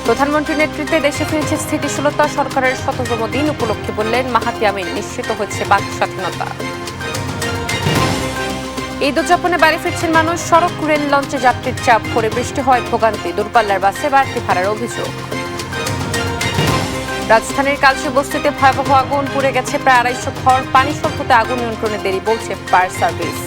প্রধানমন্ত্রীর নেতৃত্বে দেশে ফিরেছে স্থিতিশীলতা। সরকারের ১৭তম দিন উপলক্ষে বললেন মাহাতি আমিন, নিশ্চিত হচ্ছে বাক স্বাধীনতা। ঈদ উদযাপনে বাড়ি ফিরছেন মানুষ। সড়ক, রেল, লঞ্চে যাত্রীর চাপ, পরে বৃষ্টি হয় ভোগান্তি। দূরপাল্লার বাসে বাড়তি ভাড়ার অভিযোগ। রাজধানীর কালশী বস্তিতে ভয়াবহ আগুন, পুড়ে গেছে প্রায় ২৫০ ঘর। পানি স্বল্পতে আগুন নিয়ন্ত্রণে দেরি, বলছে ফায়ার সার্ভিস।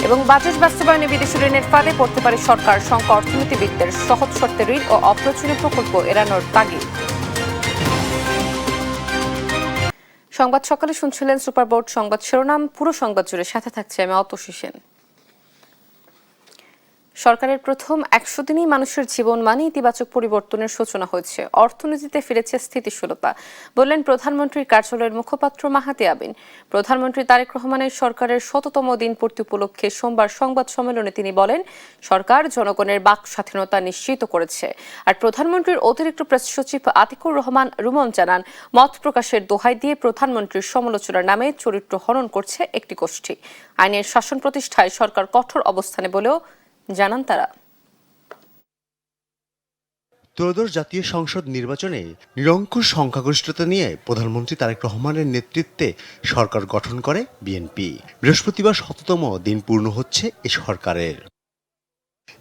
এবং বাজেট বাস্তবায়নে বিদেশি ঋণের ফাঁদে পড়তে পারে সরকার। শঙ্কা অর্থনীতিবিদদের। সহজ শর্তে ঋণ ও অপ্রয়োজনীয় প্রকল্প এড়ানোর তাগিদ। সংবাদ সকালে শুনছিলেন সুপার বোর্ড সংবাদ শিরোনাম। পুরো সংবাদ জুড়ে সাথে থাকছে আমি অতসী সেন। সরকারের প্রথম ১০০ দিনেই মানুষের জীবনমানে ইতিবাচক পরিবর্তনের সূচনা হয়েছে। অর্থনীতিতে ফিরেছে স্থিতিশীলতা, বললেন প্রধানমন্ত্রীর কার্যালয়ের মুখপাত্র মাহাতি আমিন। প্রধানমন্ত্রী তারেক রহমানের সরকারের ১০০তম দিন পূর্তি উপলক্ষে সোমবার সংবাদ সম্মেলনে তিনি বলেন, সরকার জনগণের বাক স্বাধীনতা নিশ্চিত করেছে। আর প্রধানমন্ত্রীর অতিরিক্ত প্রেস সচিব আতিকুর রহমান রুমন জানান, মত প্রকাশের দোহাই দিয়ে প্রধানমন্ত্রীর সমালোচনার নামে চরিত্র হনন করছে একটি গোষ্ঠী। আইনের শাসন প্রতিষ্ঠায় সরকার কঠোর অবস্থানে বলেও জানান তারা। ত্রয়োদশ জাতীয় সংসদ নির্বাচনে নিরঙ্কুশ সংখ্যাগরিষ্ঠতা নিয়ে প্রধানমন্ত্রী তারেক রহমানের নেতৃত্বে সরকার গঠন করে বিএনপি। বৃহস্পতিবার ১০০তম দিন পূর্ণ হচ্ছে এ সরকারের।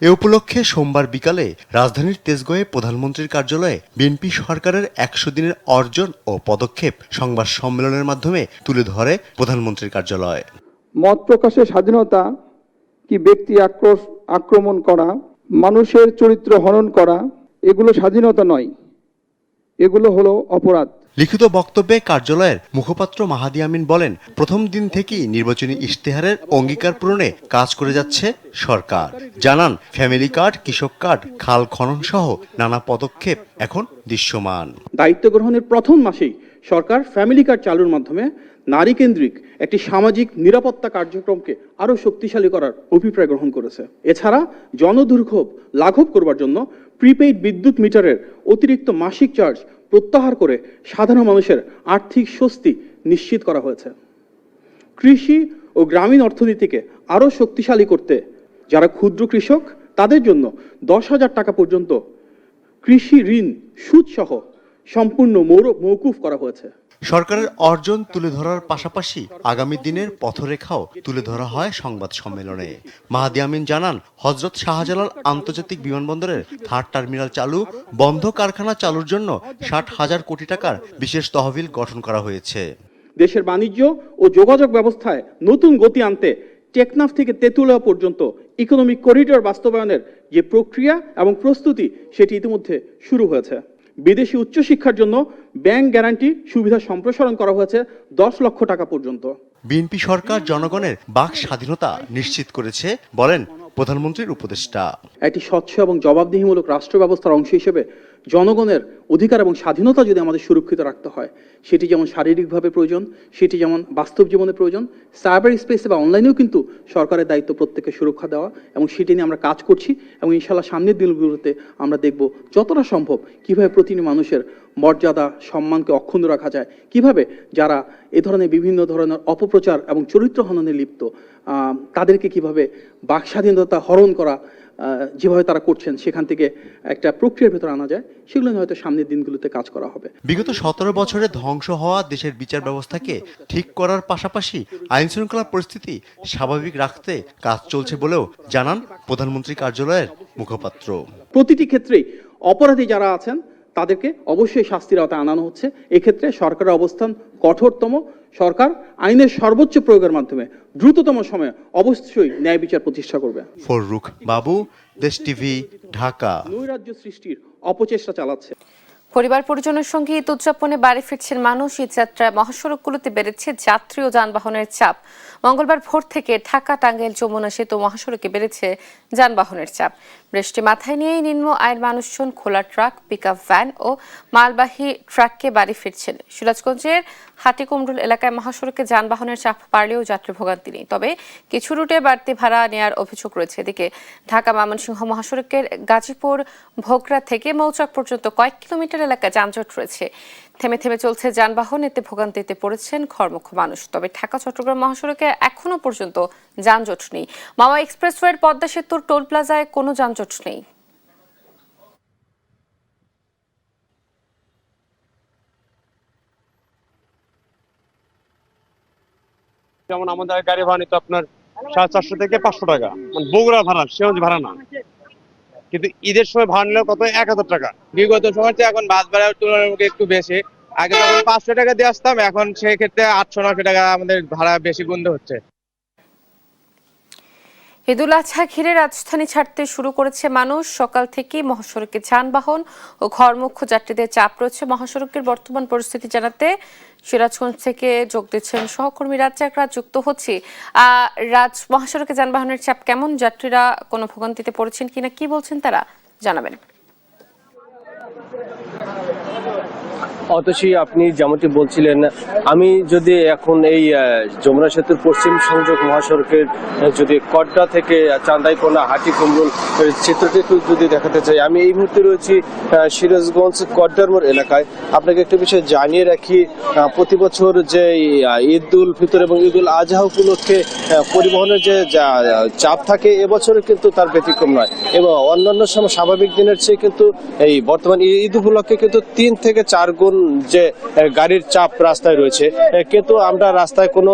এ উপলক্ষে সোমবার বিকালে রাজধানীর তেজগাঁয়ে প্রধানমন্ত্রীর কার্যালয়ে বিএনপি সরকারের ১০০ দিনের অর্জন ও পদক্ষেপ সংবাদ সম্মেলনের মাধ্যমে তুলে ধরে প্রধানমন্ত্রীর কার্যালয়। মত প্রকাশের স্বাধীনতা কি ব্যক্তি আক্রমণ করা, মানুষের চরিত্র হনন করা, এগুলো স্বাধীনতা নয়, এগুলো হলো অপরাধ। লিখিত বক্তব্যে কার্যালয়ের মুখপাত্র মাহাতি আমিন বলেন, প্রথম দিন থেকেই নির্বাচনী ইশতেহারের অঙ্গীকার পূরণে কাজ করে যাচ্ছে সরকার। জানান, ফ্যামিলি কার্ড, কৃষক কার্ড, খাল খনন সহ নানা পদক্ষেপ এখন দৃশ্যমান। দায়িত্ব গ্রহণের প্রথম মাসেই সরকার ফ্যামিলি কার্ড চালুর মাধ্যমে নারী কেন্দ্রিক একটি সামাজিক নিরাপত্তা কার্যক্রমকে আরও শক্তিশালী করার অভিপ্রায় গ্রহণ করেছে। এছাড়া জনদুর্ভোগ লাঘব করবার জন্য প্রিপেইড বিদ্যুৎ মিটারের অতিরিক্ত মাসিক চার্জ প্রত্যাহার করে সাধারণ মানুষের আর্থিক স্বস্তি নিশ্চিত করা হয়েছে। কৃষি ও গ্রামীণ অর্থনীতিকে আরও শক্তিশালী করতে যারা ক্ষুদ্র কৃষক তাদের জন্য ১০,০০০ টাকা পর্যন্ত কৃষি ঋণ সুদসহ সম্পূর্ণ মওকুফ করা হয়েছে। সরকারের অর্জন তুলে ধরার পাশাপাশি আগামী দিনের পথরেখাও তুলে ধরা হয় সংবাদ সম্মেলনে। মাহাতি আমিন জানান, হযরত শাহজালাল আন্তর্জাতিক বিমানবন্দরের 3rd টার্মিনাল চালু, বন্ধ কারখানা চালুর জন্য ৬০,০০০ কোটি টাকার বিশেষ তহবিল গঠন করা হয়েছে। দেশের বাণিজ্য ও যোগাযোগ ব্যবস্থায় নতুন গতি আনতে টেকনাফ থেকে তেঁতুলিয়া পর্যন্ত ইকোনমিক করিডোর বাস্তবায়নের যে প্রক্রিয়া এবং প্রস্তুতি সেটি ইতিমধ্যে শুরু হয়েছে। বিদেশি উচ্চশিক্ষার জন্য ব্যাংক গ্যারান্টি সুবিধা সম্প্রসারণ করা হয়েছে ১০ লক্ষ টাকা পর্যন্ত। বিএনপি সরকার জনগণের বাক স্বাধীনতা নিশ্চিত করেছে বলেন প্রধানমন্ত্রীর উপদেষ্টা। একটি স্বচ্ছ এবং জবাবদিহিমূলক রাষ্ট্র ব্যবস্থার অংশ হিসেবে জনগণের অধিকার এবং স্বাধীনতা যদি আমাদের সুরক্ষিত রাখতে হয়, সেটি যেমন শারীরিকভাবে প্রয়োজন, সেটি যেমন বাস্তব জীবনে প্রয়োজন, সাইবার স্পেসে বা অনলাইনেও কিন্তু সরকারের দায়িত্ব প্রত্যেককে সুরক্ষা দেওয়া, এবং সেটি নিয়ে আমরা কাজ করছি। এবং ইনশাল্লাহ সামনের দিনগুলোতে আমরা দেখব যতটা সম্ভব কিভাবে প্রতিটি মানুষের মর্যাদা সম্মানকে অক্ষুণ্ণ রাখা যায়, কিভাবে যারা এ ধরনের বিভিন্ন ধরনের অপপ্রচার এবং চরিত্র হননে লিপ্ত তাদেরকে কিভাবে বাক স্বাধীনতা হরণ করা যেভাবে তারা করছেন সেখান থেকে একটা প্রক্রিয়ার ভেতর আনা যায়, সেগুলো হয়তো সামনের দিনগুলোতে কাজ করা হবে। বিগত ১৭ বছরে ধ্বংস হওয়া দেশের বিচার ব্যবস্থাকে ঠিক করার পাশাপাশি আইন শৃঙ্খলা পরিস্থিতি স্বাভাবিক রাখতে কাজ চলছে বলেও জানান প্রধানমন্ত্রী কার্যালয়ের মুখপাত্র। প্রতিটি ক্ষেত্রেই অপরাধী যারা আছেন তাদেরকে অবশ্যই শাস্তির আওতায় আনানো হচ্ছে। এক্ষেত্রে সরকারের অবস্থান কঠোরতম। সরকার আইনের সর্বোচ্চ প্রয়োগের মাধ্যমে দ্রুততম সময়ে অবশ্যই ন্যায় বিচার প্রতিষ্ঠা করবে। ফররুখ বাবু, দেশ টিভি, ঢাকা। নৈরাজ্য সৃষ্টির অপচেষ্টা চালাচ্ছে। পরিবার পরিজনের সঙ্গে ঈদ উদযাপনে বাড়ি ফিরছেন মানুষ। ঈদ যাত্রায় মহাসড়কগুলোতে বেড়েছে যাত্রী ও যানবাহনের চাপ। মঙ্গলবার ভোর থেকে ঢাকা, টাঙ্গাইল, যমুনা সেতু মহাসড়কে বেড়েছে যানবাহনের চাপ। বৃষ্টি মাথায় নিয়েই নিম্ন আয়ের মানুষজন খোলা ট্রাক, পিকআপ ভ্যান ও মালবাহী ট্রাককে বাড়ি ফিরছেন। সিরাজগঞ্জের হাটিকুমরুল এলাকায় মহাসড়কে যানবাহনের চাপ বাড়লেও যাত্রী ভোগান্তি নেই, তবে কিছু রুটে বাড়তি ভাড়া নেওয়ার অভিযোগ রয়েছে। এদিকে ঢাকা ময়মনসিংহ মহাসড়কের গাজীপুর ভোগড়া থেকে মৌচাক পর্যন্ত কয়েক কিলোমিটার এলাকায় যানজট রয়েছে। থেমে থেমে চলছে যানবাহন, এতে ভোগান্তিতে পড়েছেন ঘরমুখ মানুষ। তবে ঢাকা চট্টগ্রাম মহাসড়কে এখনো পর্যন্ত যানজট নেই। মাওয়া এক্সপ্রেসওয়ের পদ্মা সেতুর টোল প্লাজায় কোনো যানজট নেই। যেমন আমাদের গাড়ি ভাড়া নিত আপনার 450 থেকে 500 টাকা, মানে বগুড়া ভাড়া, সেগঞ্জ ভাড়া না। কিন্তু ঈদের সময় ভাড়া নিলে কত 1000 টাকা। বিগত সময় এখন বাস ভাড়ার তুলনামূলক একটু বেশি। আগে যখন 500 টাকা দিয়ে আসতাম, এখন সেই ক্ষেত্রে 800-900 টাকা আমাদের ভাড়া বেশি গুনতে হচ্ছে। ঈদুল আজহা ঘিরে রাজধানী ছাড়তে শুরু করেছে মানুষ। সকাল থেকেই মহাসড়কে যানবাহন ও ঘরমুখ্য যাত্রীদের চাপ রয়েছে। মহাসড়কের বর্তমান পরিস্থিতি জানাতে সিরাজগঞ্জ থেকে যোগ দিচ্ছেন সহকর্মী রাজ্জাক। যুক্ত হচ্ছি। মহাসড়কে যানবাহনের চাপ কেমন? যাত্রীরা কোনো ভোগান্তিতে পড়েছেন কিনা, কি বলছেন তারা, জানাবেন। অতসী, আপনি যেমনটি বলছিলেন, আমি যদি এখন এই যমুনা সেতুর পশ্চিম সংযোগ মহাসড়কের যদি কড্ডা থেকে চান্দাইকোনা হাটিকুমরুল চিত্রটি একটু যদি দেখাতে চাই, আমি এই মুহূর্তে রয়েছি সিরাজগঞ্জ কড্ডার মোড় এলাকায়। আপনাকে একটা বিষয় জানিয়ে রাখি, প্রতি বছর যে ঈদ উল ফিতর এবং ঈদ উল আজহা উপলক্ষে পরিবহনের যে চাপ থাকে, এবছরে কিন্তু তার ব্যতিক্রম নয়। এবং অন্যান্য সময় স্বাভাবিক দিনের চেয়ে কিন্তু এই বর্তমান ঈদ উপলক্ষে কিন্তু 3 থেকে 4 গুণ যে গাড়ির চাপ রাস্তায় রয়েছে, কিন্তু আমরা রাস্তায় কোনো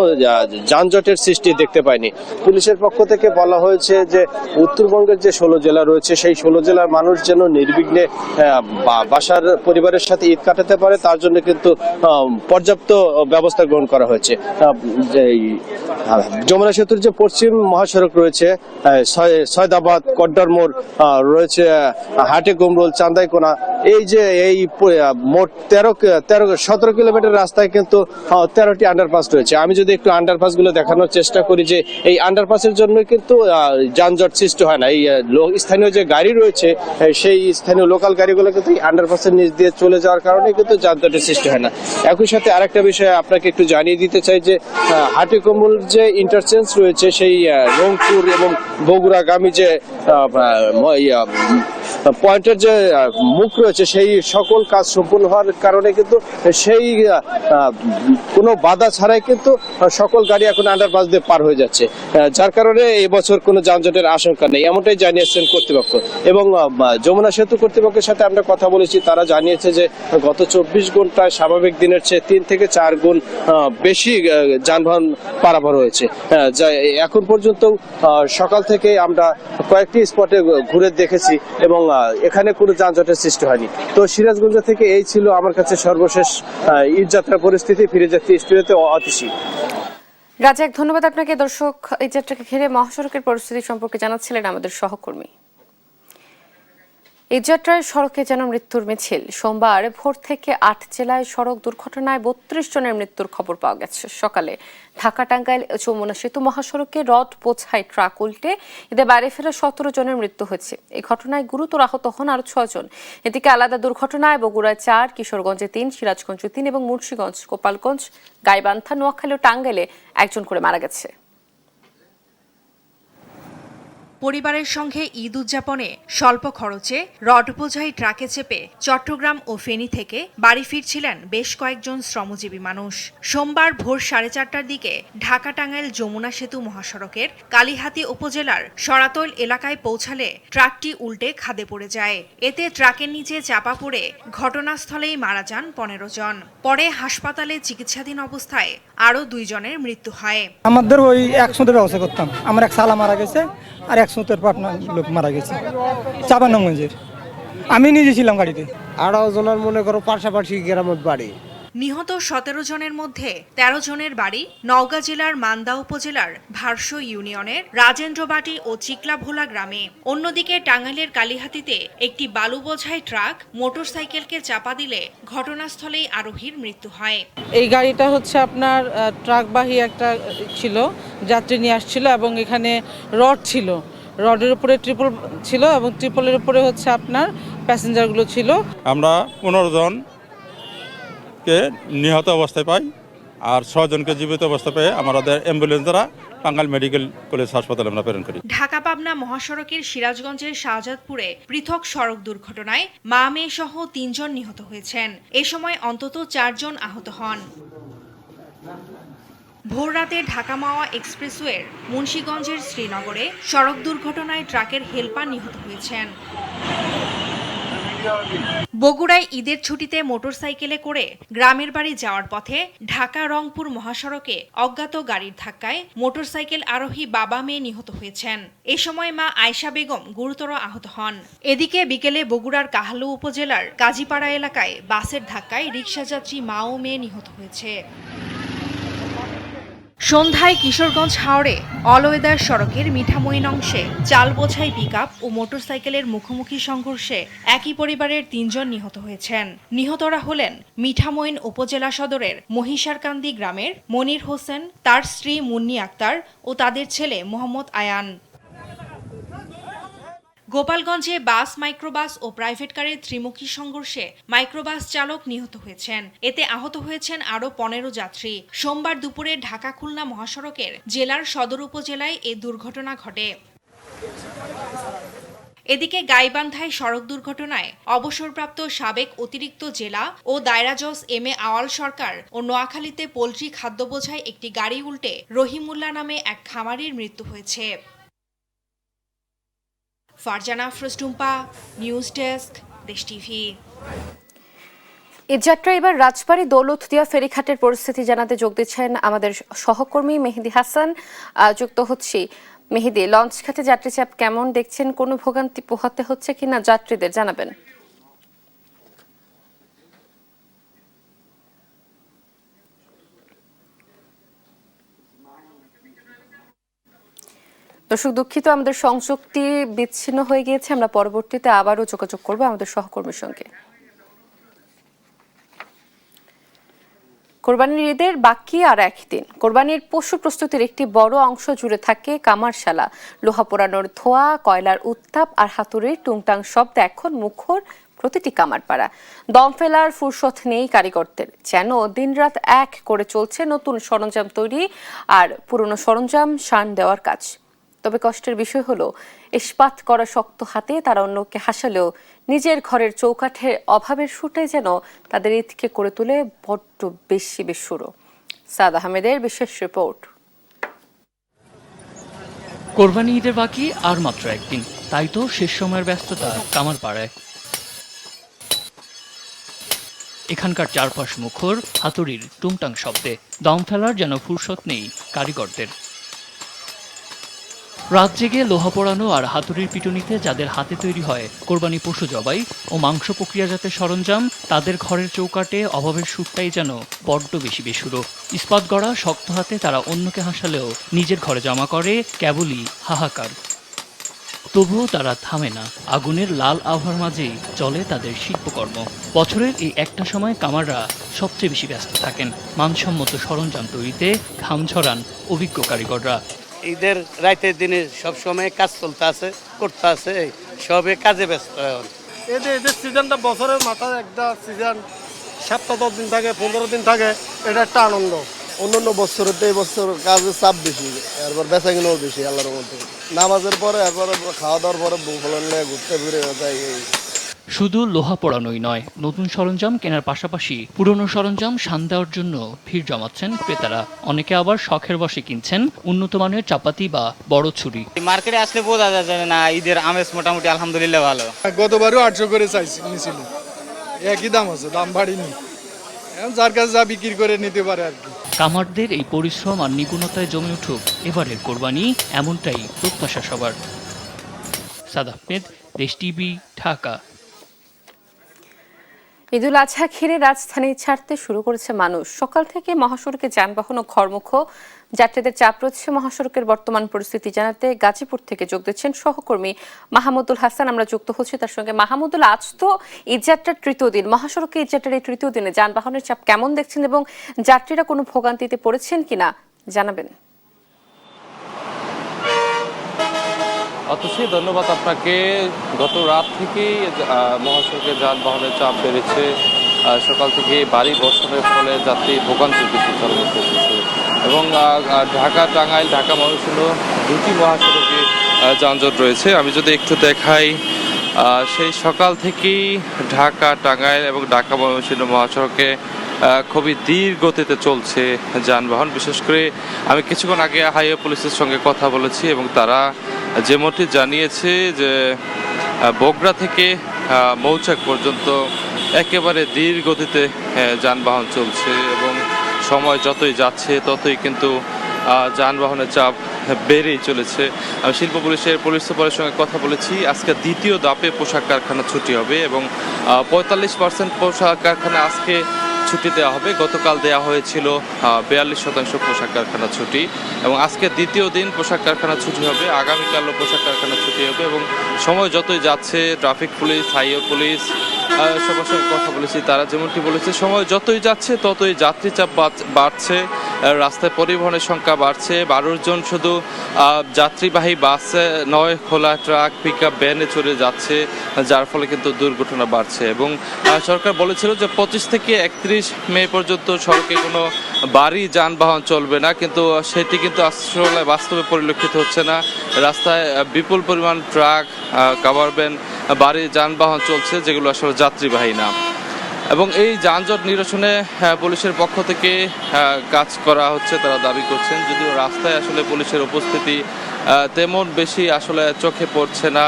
যানজটের সৃষ্টি দেখতে পাইনি। পুলিশের পক্ষ থেকে বলা হয়েছে যে উত্তরবঙ্গের যে 16 জেলা রয়েছে, সেই 16 জেলার মানুষ যেন নির্বিঘ্নে বাসার পরিবারের সাথে ঈদ কাটাতে পারে, তার জন্য কিন্তু পর্যাপ্ত ব্যবস্থা গ্রহণ করা হয়েছে। যমুনা সেতুর যে পশ্চিম মহাসড়ক রয়েছে, সয়দাবাদ, কড্ডার মোড় রয়েছে, হাটিকুমরুল, চান্দাইকোনা, এই মোট 17 কিলোমিটার রাস্তায় কিন্তু 13টি আন্ডারপাস রয়েছে। আমি যদি একটু আন্ডারপাস গুলো দেখানোর চেষ্টা করি, যে এই আন্ডারপাসের জন্য কিন্তু যানজট সৃষ্টি হয় না। এই স্থানীয় যে গাড়ি রয়েছে, সেই স্থানীয় লোকাল গাড়িগুলো কিন্তু এই আন্ডারপাসের নিচ দিয়ে চলে যাওয়ার কারণে কিন্তু যানজটের সৃষ্টি হয় না। একই সাথে আরেকটা বিষয় আপনাকে একটু জানিয়ে দিতে চাই, যে হাটিকুমরুল যে ইন্টারচেঞ্জ রয়েছে, সেই রংপুর এবং বগুড়াগামী যে পয়েন্টের যে মুখ রয়েছে, সেই সকল কাজ সম্পূর্ণ হওয়ার কারণে কিন্তু সেই কোনো বাধা ছাড়াই কিন্তু সকল গাড়ি এখন আন্ডারপাস দিয়ে পার হয়ে যাচ্ছে, যার কারণে এই বছর কোনো যানজটের আশঙ্কা নেই, এমনটাই জানিয়েছেন কর্তৃপক্ষ। এবং যমুনা সেতু কর্তৃপক্ষের সাথে আমরা কথা বলেছি, তারা জানিয়েছে যে গত 24 ঘন্টায় স্বাভাবিক দিনের চেয়ে 3 থেকে 4 গুণ বেশি যানবাহন পারাপার হয়েছে। যা এখন পর্যন্ত সকাল থেকে আমরা কয়েকটি স্পটে ঘুরে দেখেছি এবং এখানে কোনো যানজটের সৃষ্টি হয়নি। তো সিরাজগঞ্জ থেকে এই ছিল আমার কাছে সর্বশেষ ঈদ যাত্রা পরিস্থিতি। ফিরে যাচ্ছি স্টুডিওতে। অতিশী। রাজাক, ধন্যবাদ আপনাকে। দর্শক, এই যাত্রাকে ঘিরে মহাসড়কের পরিস্থিতি সম্পর্কে জানাচ্ছিলেন আমাদের সহকর্মী। এই যাত্রায় সড়কে যেন মৃত্যুর মিছিল। সোমবার ভোর থেকে 8 জেলায় সড়ক দুর্ঘটনায় 32 জনের মৃত্যুর খবর পাওয়া গেছে। সকালে ঢাকা টাঙ্গাইল যমুনা সেতু মহাসড়কে রড বোঝাই ট্রাক উল্টে এতে বাড়ি ফেরা 17 জনের মৃত্যু হয়েছে। এই ঘটনায় গুরুতর আহত হন আরো 6 জন। এদিকে আলাদা দুর্ঘটনায় বগুড়ায় 4, কিশোরগঞ্জে 3, সিরাজগঞ্জে 3 এবং মুন্সিগঞ্জ, গোপালগঞ্জ, গাইবান্ধা, নোয়াখালী ও টাঙ্গাইলে 1 জন করে মারা গেছে। পরিবারের সঙ্গে ঈদ উদযাপনে স্বল্প খরচে রড বোঝাই ট্রাকে চেপে চট্টগ্রাম ও ফেনী থেকে বাড়ি ফিরছিলেন বেশ কয়েকজন শ্রমজীবী মানুষ। সোমবার ভোর 4:30টার দিকে ঢাকা টাঙ্গাইল যমুনা সেতু মহাসড়কের কালিহাতী উপজেলার সরাতৈল এলাকায় পৌঁছালে ট্রাকটি উল্টে খাদে পড়ে যায়। এতে ট্রাকের নিচে চাপা পড়ে ঘটনাস্থলেই মারা যান 15 জন। পরে হাসপাতালে চিকিৎসাধীন অবস্থায় আরও 2 জনের মৃত্যু হয়। আমাদের ওই 100 ব্যবস্থা করতাম, আমার এক সালা মারা গেছে আর 100 পাটনা লোক মারা গেছে চাপানগঞ্জের। আমি নিজে ছিলাম গাড়িতে। 18 জনের মনে করো পাশাপাশি গ্রামের বাড়ি। নিহত 17 জনের মধ্যে 13 জনের বাড়ি নওগাঁ জেলার মান্দা উপজেলার ভারসো ইউনিয়নের রাজেন্দ্রবাটি ও চিকলাভোলা গ্রামে। অন্যদিকে টাঙ্গাইলের কালিহাতীতে একটি বালু বোঝাই ট্রাক মোটরসাইকেলকে চাপা দিলে ঘটনাস্থলেই আরোহীর মৃত্যু হয়। এই গাড়িটা হচ্ছে আপনার ট্রাকবাহী একটা ছিল, যাত্রী নিয়ে আসছিল এবং এখানে রড ছিল, রডের উপরে ট্রিপল ছিল এবং ট্রিপলের উপরে হচ্ছে আপনার প্যাসেঞ্জারগুলো ছিল। আমরা 15 জনকে নিহত অবস্থায় পাই আর 6 জনকে জীবিত অবস্থায় পেয়ে আমাদের অ্যাম্বুলেন্স দ্বারা টাঙ্গাইল মেডিকেল কলেজ হাসপাতালে আমরা প্রেরণ করি। ঢাকা পাবনা মহাসড়কের সিরাজগঞ্জের শাহজাদপুরে পৃথক সড়ক দুর্ঘটনায় মা মেয়ে সহ 3 জন নিহত হয়েছেন। এ সময় অন্তত 4 জন আহত হন। ভোররাতে ঢাকা মাওয়া এক্সপ্রেসওয়ের মুন্সিগঞ্জের শ্রীনগরে সড়ক দুর্ঘটনায় ট্রাকের হেলপার নিহত হয়েছেন। বগুড়ায় ঈদের ছুটিতে মোটরসাইকেলে করে গ্রামের বাড়ি যাওয়ার পথে ঢাকা রংপুর মহাসড়কে অজ্ঞাত গাড়ির ধাক্কায় মোটরসাইকেল আরোহী বাবা মেয়ে নিহত হয়েছেন। এ সময় মা আয়েশা বেগম গুরুতর আহত হন। এদিকে বিকেলে বগুড়ার কাহালু উপজেলার কাজীপাড়া এলাকায় বাসের ধাক্কায় রিকশাযাত্রী মা ও মেয়ে নিহত হয়েছে। সন্ধ্যায় কিশোরগঞ্জ হাওড়ে অলওয়েদার সড়কের মিঠামইন অংশে চাল বোঝাই পিকআপ ও মোটরসাইকেলের মুখোমুখি সংঘর্ষে একই পরিবারের ৩ জন নিহত হয়েছেন। নিহতরা হলেন মিঠামইন উপজেলা সদরের মহিষারকান্দি গ্রামের মনির হোসেন, তার স্ত্রী মুন্নি আক্তার ও তাদের ছেলে মোহাম্মদ আয়ান। গোপালগঞ্জে বাস, মাইক্রোবাস ও প্রাইভেট কারের ত্রিমুখী সংঘর্ষে মাইক্রোবাস চালক নিহত হয়েছেন। এতে আহত হয়েছেন আরও ১৫ যাত্রী। সোমবার দুপুরে ঢাকা খুলনা মহাসড়কের জেলার সদর উপজেলায় এ দুর্ঘটনা ঘটে। এদিকে গাইবান্ধায় সড়ক দুর্ঘটনায় অবসরপ্রাপ্ত সাবেক অতিরিক্ত জেলা ও দায়রা জজ এম এ আওয়াল সরকার ও নোয়াখালীতে পোল্ট্রি খাদ্য বোঝাই একটি গাড়ি উল্টে রহিমুল্লাহ নামে এক খামারির মৃত্যু হয়েছে। ফারজানা আফরোজ টুম্পা, নিউজ ডেস্ক, দেশ টিভি। এই যাত্রা এবার রাজবাড়ী দৌলতদিয়া ফেরিঘাটের পরিস্থিতি জানাতে যোগ দিচ্ছেন আমাদের সহকর্মী মেহেদি হাসান। যুক্ত হচ্ছি। মেহেদি, লঞ্চ ঘাটে যাত্রী চাপ কেমন দেখছেন? কোনো ভোগান্তি পোহাতে হচ্ছে কিনা যাত্রীদের জানাবেন। দর্শক, দুঃখিত, আমাদের সংযোগটি বিচ্ছিন্ন হয়ে গিয়েছে। আমরা পরবর্তীতে আবারও যোগাযোগ করব আমাদের সহকর্মীর সঙ্গে। কোরবানির ঈদের বাকি আর একদিন। কোরবানির পশু প্রস্তুতির একটি বড় অংশ জুড়ে থাকে কামারশালা। লোহা পোড়ানোর ধোঁয়া, কয়লার উত্তাপ আর হাতুড়ির টুংটাং শব্দ এখন মুখর প্রতিটি কামারপাড়া। দম ফেলার ফুরসত নেই কারিগরদের, যেন দিনরাত এক করে চলছে নতুন সরঞ্জাম তৈরি আর পুরনো সরঞ্জাম শান দেওয়ার কাজ। তবে কষ্টের বিষয় হলো, ইস্পাত করা শক্ত হাতে তারা অন্যকে হাসালেও নিজের ঘরের চৌকাঠের অভাবের সুরটাই যেন তাদের ঈদকে করে তোলে বড্ড বেশি বেসুরো। সাদ আহমেদের বিশেষ রিপোর্ট। কোরবানি ঈদের বাকি আর মাত্র একদিন, তাই তো শেষ সময়ের ব্যস্ততা কামারপাড়ায়। এখানকার চারপাশ মুখর হাতুড়ির টুংটাং শব্দে, দম ফেলার যেন ফুরসত নেই কারিগরদের। রাত জেগে লোহা পোড়ানো আর হাতুড়ির পিটুনিতে যাদের হাতে তৈরি হয় কোরবানি পশু জবাই ও মাংস প্রক্রিয়াজাতের সরঞ্জাম, তাদের ঘরের চৌকাটে অভাবের সুরটাই যেন বড্ড বেশি বেসুরো। ইস্পাত গড়া শক্ত হাতে তারা অন্যকে হাসালেও নিজের ঘরে জমা করে কেবলই হাহাকার। তবুও তারা থামে না, আগুনের লাল আবহাওয়ার মাঝেই চলে তাদের শিল্পকর্ম। বছরের এই একটা সময় কামাররা সবচেয়ে বেশি ব্যস্ত থাকেন মানসম্মত সরঞ্জাম তৈরিতে। ঘাম ঝরান অভিজ্ঞ কারিগররা। ঈদের রাতের দিনে সব সময় কাজ চলতে আছে, করতে আছে, সবে কাজে ব্যস্ত। এদের সিজনটা বছরের মাথায় একটা সিজন, সপ্তাহ 10 দিন থাকে, 15 দিন থাকে, এটা একটা আনন্দ। অন্যান্য বছরের এই বছর কাজের চাপ বেশি, এরপর বেচা কিনাও বেশি আল্লাহর মধ্যে। নামাজের পরে এরপর খাওয়া দাওয়ার পরে ফলন নিয়ে ঘুরতে ফিরে যায়। শুধু লোহা পোড়ানোই নয়, নতুন সরঞ্জাম কেনার পাশাপাশি পুরনো সরঞ্জাম শান দেওয়ার জন্য ভিড় জমাচ্ছেন ক্রেতারা। অনেকে আবার শখের বশে কিনছেন উন্নত মানের চাপাতি বা বড় ছুরি। মার্কেটে আসলে বোঝা যায় না, ঈদের আমেজ মোটামুটি আলহামদুলিল্লাহ ভালো। গতবারও 800 করে নিয়েছিল, একই দাম আছে, দাম বাড়িনি। যার কাছে যা বিক্রি করে নিতে পারে আর কি। কামারদের এই পরিশ্রম আর নিপুণতায় জমে উঠুক এবারের কোরবানি, এমনটাই প্রত্যাশা সবার। সাদ আহমেদ, দেশ টিভি, ঢাকা। ঈদুল আজহা ঘিরে রাজধানী ছাড়তে শুরু করেছে মানুষ। সকাল থেকে মহাসড়কে যানবাহন ও ঘরমুখ যাত্রীদের চাপ রয়েছে। মহাসড়কের বর্তমান পরিস্থিতি জানাতে গাজীপুর থেকে যোগ দিচ্ছেন সহকর্মী মাহমুদুল হাসান। আমরা যুক্ত হচ্ছি তার সঙ্গে। মাহমুদুল, আজ তো ঈদযাত্রার তৃতীয় দিন, মহাসড়কে ঈদযাত্রার এই তৃতীয় দিনে যানবাহনের চাপ কেমন দেখছেন এবং যাত্রীরা কোনো ভোগান্তিতে পড়েছেন কিনা জানাবেন। অতসী, ধন্যবাদ আপনাকে। গত রাত থেকেই মহাসড়কে যানবাহনের চাপ বেড়েছে। সকাল থেকে বাড়ি বর্ষণের ফলে যাত্রী ভোগান্তির কিছু চালু হতেছে এবং ঢাকা টাঙ্গাইল, ঢাকা ময়মনসিংহ দুটি মহাসড়কে যানজট রয়েছে। আমি যদি একটু দেখাই, সেই সকাল থেকেই ঢাকা টাঙ্গাইল এবং ঢাকা ময়মনসিংহ মহাসড়কে খুবই ধীর গতিতে চলছে যানবাহন। বিশেষ করে আমি কিছুক্ষণ আগে হাইওয়ে পুলিশের সঙ্গে কথা বলেছি এবং তারা যেমনটি জানিয়েছে যে বগুড়া থেকে মৌচাক পর্যন্ত একেবারে ধীর গতিতে যানবাহন চলছে এবং সময় যতই যাচ্ছে ততই কিন্তু যানবাহনের চাপ বেড়েই চলেছে। শিল্প পুলিশের পুলিশ সুপারের সঙ্গে কথা বলেছি। আজকে দ্বিতীয় ধাপে পোশাক কারখানা ছুটি হবে এবং 45% পোশাক কারখানা আজকে ছুটি দেওয়া হবে। গতকাল দেওয়া হয়েছিল 42% পোশাক কারখানা ছুটি এবং আজকে দ্বিতীয় দিন পোশাক কারখানা ছুটি হবে। আগামীকালও পোশাক কারখানা ছুটি হবে এবং সময় যতই যাচ্ছে ট্রাফিক পুলিশ, হাইওয়ে পুলিশ সবার সঙ্গে কথা বলেছি, তারা যেমনটি বলেছে সময় যতই যাচ্ছে ততই যাত্রী চাপ বাড়ছে, রাস্তায় পরিবহনের সংখ্যা বাড়ছে। 12 জন শুধু যাত্রীবাহী বাসে নয়, খোলা ট্রাক, পিক আপ ভ্যানে চড়ে যাচ্ছে, যার ফলে কিন্তু দুর্ঘটনা বাড়ছে। এবং সরকার বলেছিল যে 25 থেকে 31 মে পর্যন্ত সড়কে কোনো ভারী যানবাহন চলবে না, কিন্তু সেটি কিন্তু আসলে বাস্তবে পরিলক্ষিত হচ্ছে না। রাস্তায় বিপুল পরিমাণ ট্রাক, কাভার ভ্যান, ভারী যানবাহন চলছে যেগুলো আসলে যাত্রীবাহী না। এবং এই যানজট নিরসনে পুলিশের পক্ষ থেকে কাজ করা হচ্ছে, তারা দাবি করছেন। যদিও রাস্তায় আসলে পুলিশের উপস্থিতি তেমন বেশি আসলে চোখে পড়ছে না।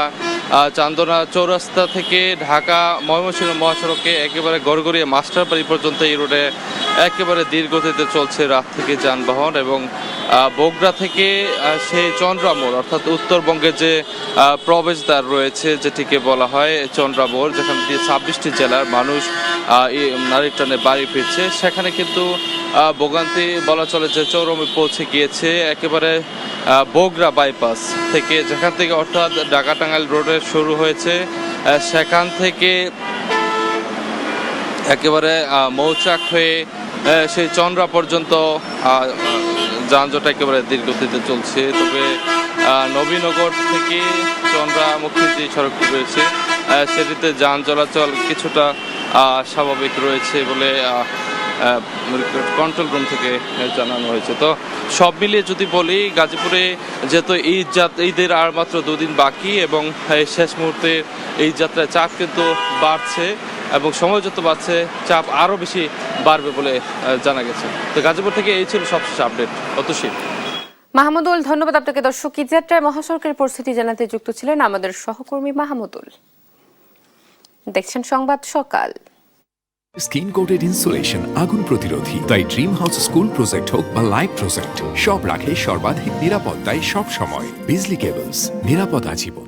চান্দনা চৌরাস্তা থেকে ঢাকা ময়মনসিংহ মহাসড়কে একেবারে গড়গড়িয়া মাস্টারবাড়ি পর্যন্ত এই রোডে একেবারে ধীর গতিতে চলছে রাত থেকে যানবাহন। এবং বগুড়া থেকে সেই চন্দ্রামোড় অর্থাৎ উত্তরবঙ্গের যে প্রবেশদ্বার রয়েছে, যেটিকে বলা হয় চন্দ্রামোড়, যেখানে দিয়ে 26টি জেলার মানুষ নারী টানে বাড়ি ফিরছে, সেখানে কিন্তু ভোগান্তি বলা চলে যে চরমে পৌঁছে গিয়েছে। একেবারে বগুড়া বাইপাস থেকে, যেখান থেকে অর্থাৎ ঢাকা টাঙ্গাইল রোডে শুরু হয়েছে, সেখান থেকে একেবারে মৌচাক হয়ে সেই চন্দ্রা পর্যন্ত যানজট একেবারে দীর্ঘগতিতে চলছে। তবে নবীনগর থেকে চন্দ্রামুখী যে সড়কটি রয়েছে সেটিতে যান চলাচল কিছুটা স্বাভাবিক রয়েছে বলে কন্ট্রোল রুম থেকে জানানো হয়েছে। তো সব মিলিয়ে যদি বলি, গাজীপুরে যেহেতু ঈদের আর মাত্র 2 দিন বাকি এবং শেষ মুহূর্তে এই যাত্রায় চাপ কিন্তু বাড়ছে এবং সময় যত বাড়ছে চাপ আরও বেশি বাড়বে বলে জানা গেছে। তো গাজীপুর থেকে এই ছিল সবশেষ আপডেট। অতসী, মাহমুদুল, ধন্যবাদ আপনাকে। দর্শক, ঈদযাত্রায় মহাসড়কের পরিস্থিতি জানাতে যুক্ত ছিলেন আমাদের সহকর্মী মাহমুদুল। দেখছেন সংবাদ সকাল। স্কিন কোটেড ইনসুলেশন আগুন প্রতিরোধী, তাই ড্রিম হাউস স্কুল প্রজেক্ট হোক বা লাইফ প্রজেক্ট, সব রাখে সর্বাধিক নিরাপত্তায় সব সময়। বিজলি কেবলস, নিরাপদ আজীবন।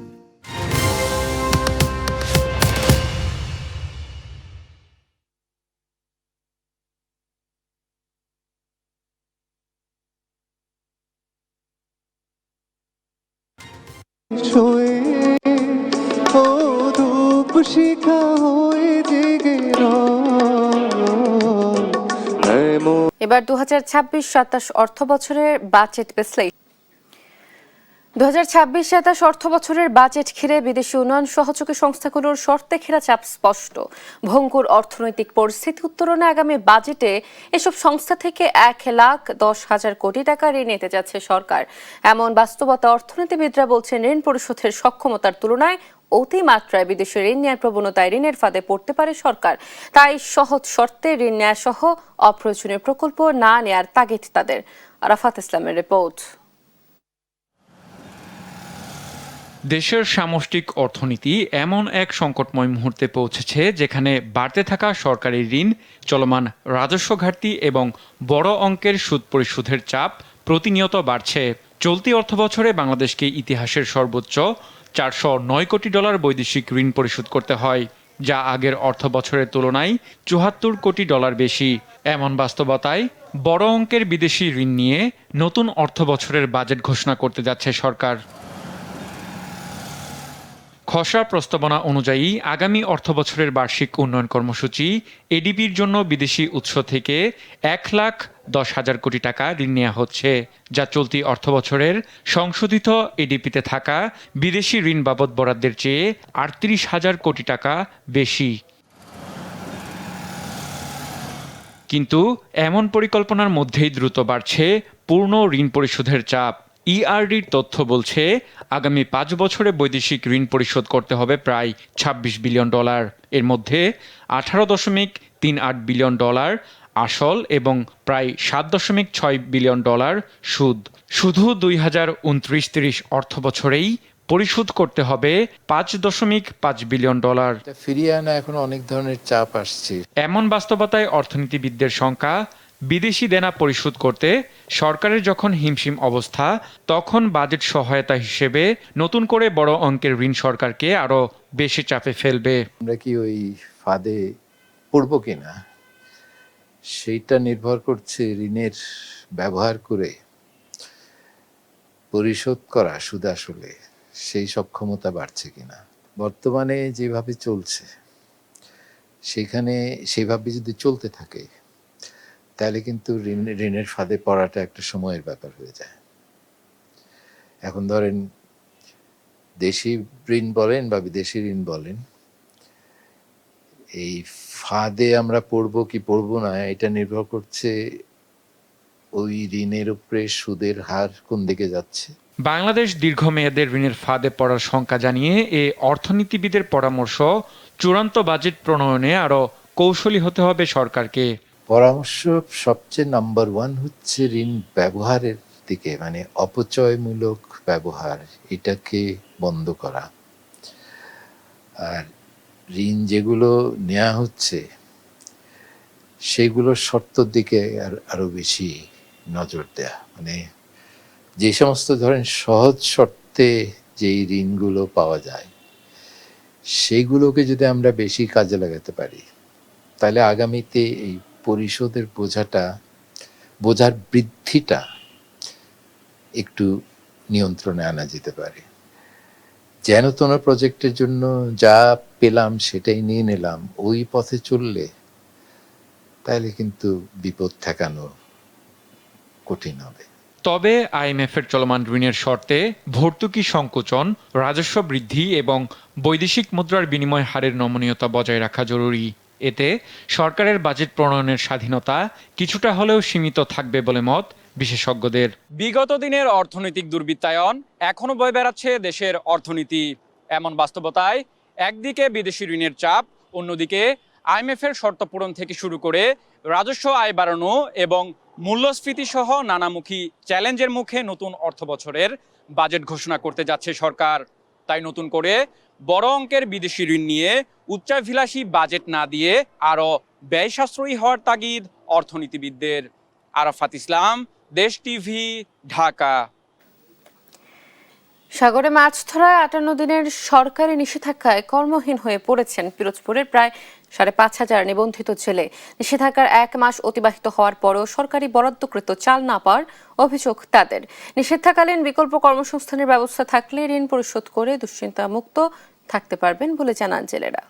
এবার 2026-27 অর্থ বছরের বাজেট বিশ্লেষণ। 2026-27 অর্থ বছরের বাজেট ঘিরে বিদেশি উন্নয়ন সহযোগী সংস্থাগুলোর শর্তে ঘেরা চাপ স্পষ্ট। ভঙ্গুর অর্থনৈতিক পরিস্থিতি উত্তরণে আগামী বাজেটে এসব সংস্থা থেকে 1,10,000 কোটি টাকা ঋণ নিতে যাচ্ছে সরকার। এমন বাস্তবতা অর্থনীতিবিদরা বলছেন, ঋণ পরিশোধের সক্ষমতার তুলনায় অতিমাত্রায় বিদেশি ঋণ নেওয়ার প্রবণতায় ঋণের ফাঁদে পড়তে পারে সরকার। তাই সহজ শর্তে ঋণ নেওয়া সহ অপ্রয়োজনীয় প্রকল্প না নেয়ার তাগিদ তাদের। আরাফাত ইসলামের রিপোর্ট। দেশের সামষ্টিক অর্থনীতি এমন এক সংকটময় মুহূর্তে পৌঁছেছে যেখানে বাড়তে থাকা সরকারি ঋণ, চলমান রাজস্ব ঘাটতি এবং বড় অঙ্কের সুদ পরিশোধের চাপ প্রতিনিয়ত বাড়ছে। চলতি অর্থবছরে বাংলাদেশকে ইতিহাসের সর্বোচ্চ $409 কোটি বৈদেশিক ঋণ পরিশোধ করতে হয়, যা আগের অর্থ বছরের তুলনায় $74 কোটি বেশি। এমন বাস্তবতায় বড় অঙ্কের বিদেশি ঋণ নিয়ে নতুন অর্থ বছরের বাজেট ঘোষণা করতে যাচ্ছে সরকার। খসড়া প্রস্তাবনা অনুযায়ী আগামী অর্থবছরের বার্ষিক উন্নয়ন কর্মসূচি এডিপির জন্য বিদেশি উৎস থেকে 1,10,000 কোটি টাকা ঋণ নেওয়া হচ্ছে, যা চলতি অর্থবছরের সংশোধিত এডিপিতে থাকা বিদেশি ঋণ বাবদ বরাদ্দের চেয়ে 38,000 কোটি টাকা বেশি। কিন্তু এমন পরিকল্পনার মধ্যেই দ্রুত বাড়ছে পূর্ণ ঋণ পরিশোধের চাপ। ইআরডির তথ্য বলছে, আগামী 5 বছরে বৈদেশিক ঋণ পরিশোধ করতে হবে প্রায় $26 বিলিয়ন। এর মধ্যে $18.38 বিলিয়ন আসল এবং প্রায় $7.6 বিলিয়ন সুদ। শুধু 2029-30 অর্থ বছরেই পরিশোধ করতে হবে $5.5 বিলিয়ন। ফিরিয়ে আনা এখন অনেক ধরনের চাপ আসছে। এমন বাস্তবতায় অর্থনীতিবিদদের শঙ্কা, বিদেশি দেনা পরিশোধ করতে সরকারের যখন হিমশিম অবস্থা, তখন বাজেট সহায়তা হিসেবে নতুন করে বড় অঙ্কের ঋণ সরকারকে আরো বেশি চাপে ফেলবে। আমরা কি ওই ফাঁদে পড়বো কিনা সেইটা নির্ভর করছে ঋণের ব্যবহার করে পরিশোধ করা সুদ আসলে সেই সক্ষমতা বাড়ছে কিনা। বর্তমানে যেভাবে চলছে সেখানে সেভাবে যদি চলতে থাকে তাহলে কিন্তু ঋণের ফাঁদে পড়াটা একটা সময়ের ব্যাপার হয়ে যায়। এখন ধরেন দেশি ঋণ বলেন বা বিদেশি ঋণ বলেন, এই ফাঁদে আমরা পড়বো কি পড়বো না এটা নির্ভর করছে ওই ঋণের উপরে সুদের হার কোন দিকে যাচ্ছে। বাংলাদেশ দীর্ঘমেয়াদের ঋণের ফাঁদে পড়ার শঙ্কা জানিয়ে এ অর্থনীতিবিদের পরামর্শ, চূড়ান্ত বাজেট প্রণয়নে আরো কৌশলী হতে হবে সরকারকে। পরামর্শ সবচেয়ে নাম্বার 1 হচ্ছে ঋণ ব্যবহারের দিকে, মানে অপচয়মূলক ব্যবহার, এটাকে বন্ধ করা। আর ঋণ যেগুলো নেওয়া হচ্ছে সেগুলোর শর্তর দিকে আরো বেশি নজর দেয়া, মানে যে সমস্ত ধরেন সহজ শর্তে যেই ঋণগুলো পাওয়া যায় সেইগুলোকে যদি আমরা বেশি কাজে লাগাতে পারি তাহলে আগামীতে এই পরিশোধের বোঝার বৃদ্ধিটা একটু নিয়ন্ত্রণে আনা যেতে পারে। যেন তেন প্রজেক্টের জন্য যা পেলাম সেটাই নিয়ে নিলাম, ওই পথে চললে তাহলে কিন্তু বিপদ ঠেকানো কঠিন হবে। তবে আইএমএফের চলমান ঋণের শর্তে ভর্তুকি সংকোচন, রাজস্ব বৃদ্ধি এবং বৈদেশিক মুদ্রার বিনিময় হারের নমনীয়তা বজায় রাখা জরুরি। এতে সরকারের বাজেট প্রণয়নের স্বাধীনতা কিছুটা হলেও সীমিত থাকবে বলে মত বিশেষজ্ঞদের। বিগত দিনের অর্থনৈতিক দুর্বৃত্তায়ন এখনো বয়ে বেড়াচ্ছে দেশের অর্থনীতি। এমন বাস্তবতায় একদিকে বিদেশি ঋণের চাপ, অন্যদিকে আইএমএফের শর্ত পূরণ থেকে শুরু করে রাজস্ব আয় বাড়ানো এবং মূল্যস্ফীতি সহ নানামুখী চ্যালেঞ্জের মুখে নতুন অর্থবছরের বাজেট ঘোষণা করতে যাচ্ছে সরকার। তাই নতুন করে বড় অঙ্কের বিদেশি ঋণ নিয়ে উচ্চাভিলাষী বাজেট না দিয়ে আরও ব্যয় সাশ্রয়ী হওয়ার তাগিদ অর্থনীতিবিদদের। আরাফাত ইসলাম, দেশ টিভি, ঢাকা। সাগরে মাছ ধরায় 58 দিনের সরকারি নিষেধাজ্ঞায় কর্মহীন হয়ে পড়েছেন পিরোজপুরের প্রায় 5,500 নিবন্ধিত জেলে। নিষেধাজ্ঞার 1 মাস অতিবাহিত হওয়ার পরেও সরকারি বরাদ্দকৃত চাল না পাওয়ার অভিযোগ তাদের। নিষেধাজ্ঞাকালীন বিকল্প কর্মসংস্থানের ব্যবস্থা থাকলে ঋণ পরিশোধ করে দুশ্চিন্তা মুক্ত থাকতে পারবেন বলে জানান জেলেরা।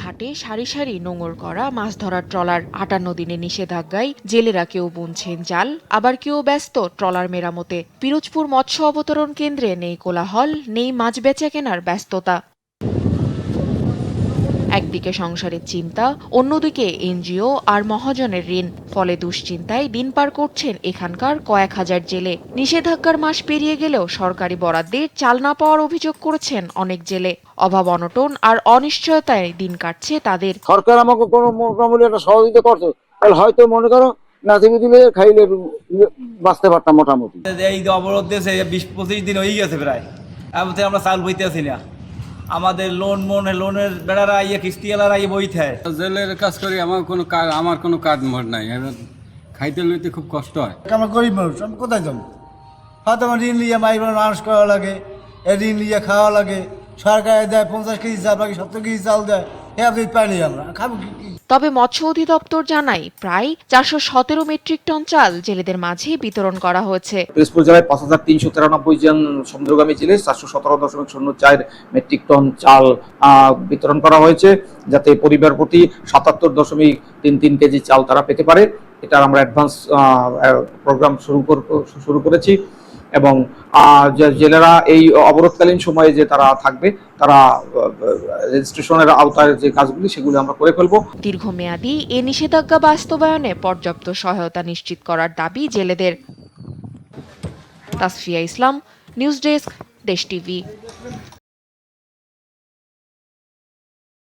ঘাটে সারি সারি নোঙর করা মাছ ধরার ট্রলার, 58 দিনের নিষেধাজ্ঞায় জেলেরা কেউ বুনছেন জাল, আবার কেউ ব্যস্ত ট্রলার মেরামতে। পিরোজপুর মৎস্য অবতরণ কেন্দ্রে নেই কোলাহল, নেই মাছ বেচা কেনার ব্যস্ততা। একদিকে সংসারের চিন্তা, অন্যদিকে এনজিও আর মহাজনের ঋণ, ফলে দুশ্চিন্তায় দিন পার করছেন এখানকার কয়েক হাজার জেলে। নিষেধাজ্ঞার মাস পেরিয়ে গেলেও সরকারি বরাদ্দে চাল না পাওয়ার অভিযোগ করেছেন অনেক জেলে। অভাব অনটন আর অনিশ্চয়তায় দিন কাটছে তাদের। সরকার আমাকে কোনো মোটামুটি একটা সহযোগিতা করছে, তাহলে হয়তো মনে করো নাতিমি দিলে খাইলে বাঁচতে পারতাম মোটামুটি। এই অবরোধ দিয়েছে 20-25 দিন হয়ে গেছে প্রায়, এমন আমরা চাল বইতে আছি না। আমাদের লোনের বেড়ারা ইয়ে কিস্তিওয়ালারা ইয়ে বই থাকে। জেলের কাজ করি, আমার কোনো কাজ মোট নাই, খাইতে লইতে খুব কষ্ট হয়। আমরা গরিব মানুষ, আমি কোথায় যাবো? হয়তো আমার ঋণ নিয়ে মানুষ করা লাগে, ঋণ নিয়ে খাওয়া লাগে, সরকারে দেয় 50 কেজি চাল, বাকি 70 কেজি চাল দেয়, পাইনি আমরা খাবো কি? তবে মৎস্য অধিদপ্তর জানায় প্রায় 417 মেট্রিক টন চাল জেলেদের মাঝে বিতরণ করা হয়েছে। পিরোজপুর জেলায় 5,393 জন সমুদ্রগামী জেলে 417.04 মেট্রিক টন চাল বিতরণ করা হয়েছে, যাতে পরিবার প্রতি 77.33 কেজি চাল তারা পেতে পারে। এটার আমরা অ্যাডভান্স প্রোগ্রাম শুরু করেছি এবং জেলেরা এই অবরোধকালীন সময়ে যে তারা থাকবে, তারা রেজিস্ট্রেশনের আওতায় যে কাজগুলি সেগুলো আমরা করে ফেলব। দীর্ঘমেয়াদী এ নিষেধাজ্ঞা বাস্তবায়নে পর্যাপ্ত সহায়তা নিশ্চিত করার দাবি জেলেদের। তাসফিয়া ইসলাম, নিউজ ডেস্ক, দেশ টিভি।